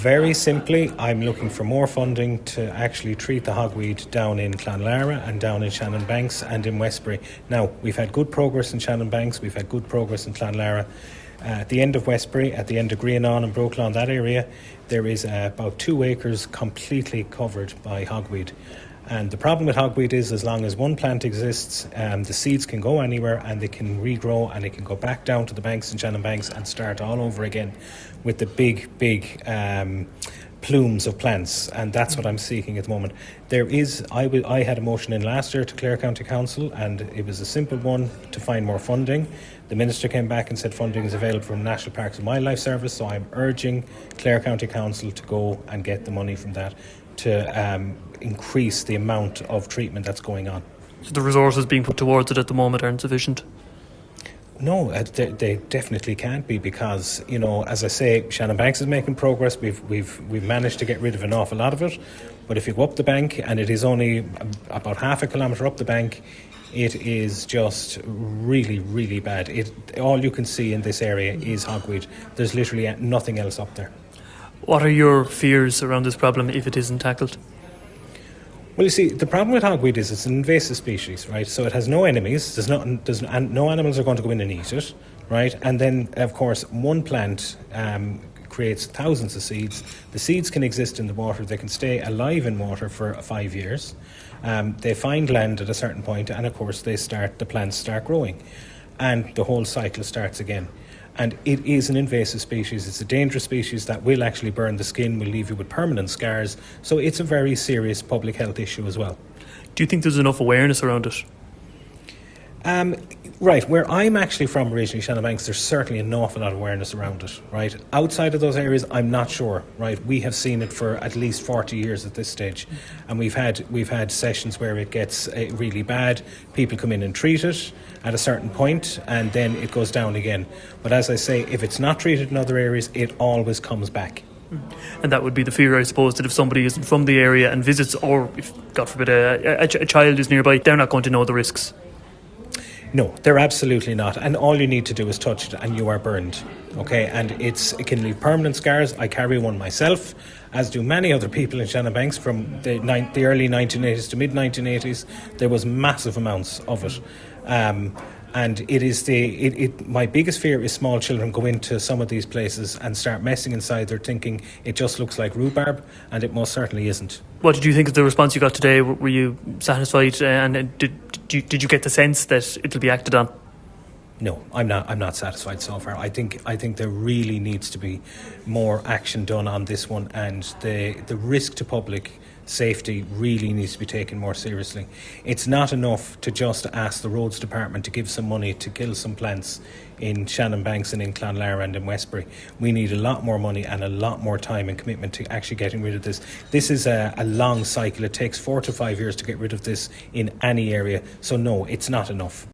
Very simply, I'm looking for more funding to actually treat the hogweed down in Clonlara and down in Shannonbanks and in Westbury. Now, we've had good progress in Shannonbanks, we've had good progress in Clonlara. At the end of Westbury, at the end of Greenon and Brooklawn, that area, there is about 2 acres completely covered by hogweed. And the problem with hogweed is, as long as one plant exists, the seeds can go anywhere and they can regrow and it can go back down to the banks in Shannonbanks and start all over again with the big plumes of plants, and that's what I'm seeking at the moment. I had a motion in last year to Clare County Council, and it was a simple one to find more funding. The Minister came back and said funding is available from National Parks and Wildlife Service, so I'm urging Clare County Council to go and get the money from that to increase the amount of treatment that's going on. So the resources being put towards it at the moment aren't sufficient? No, they definitely can't be, because, you know, as I say, Shannonbanks is making progress. We've managed to get rid of an awful lot of it, but if you go up the bank, and it is only about half a kilometre up the bank, it is just really bad. All you can see in this area is hogweed. There's literally nothing else up there. What are your fears around this problem if it isn't tackled? Well, you see, the problem with hogweed is it's an invasive species, right? So it has no enemies. No animals are going to go in and eat it, right? And then, of course, one plant creates thousands of seeds. The seeds can exist in the water. They can stay alive in water for 5 years. They find land at a certain point, and of course, the plants start growing, and the whole cycle starts again. And it is an invasive species. It's a dangerous species that will actually burn the skin, will leave you with permanent scars. So it's a very serious public health issue as well. Do you think there's enough awareness around it? Right, where I'm actually from originally, Shannonbanks, there's certainly an awful lot of awareness around it, right? Outside of those areas, I'm not sure, right? We have seen it for at least 40 years at this stage, and we've had sessions where it gets really bad. People come in and treat it at a certain point, and then it goes down again. But as I say, if it's not treated in other areas, it always comes back. And that would be the fear, I suppose, that if somebody isn't from the area and visits, or if, God forbid, a child is nearby, they're not going to know the risks. No, they're absolutely not. And all you need to do is touch it and you are burned. Okay, and it can leave permanent scars. I carry one myself, as do many other people in Shannonbanks from the early 1980s to mid-1980s. There was massive amounts of it. And it is my biggest fear is small children go into some of these places and start messing inside. They're thinking it just looks like rhubarb, and it most certainly isn't. What did you think of the response you got today? Were you satisfied, and did you get the sense that it'll be acted on? No, I'm not satisfied so far. I think there really needs to be more action done on this one, and the risk to public safety really needs to be taken more seriously. It's not enough to just ask the roads department to give some money to kill some plants in Shannonbanks and in Clonlara and in Westbury. We need a lot more money and a lot more time and commitment to actually getting rid of this. This is a long cycle. It takes 4 to 5 years to get rid of this in any area. So no, it's not enough.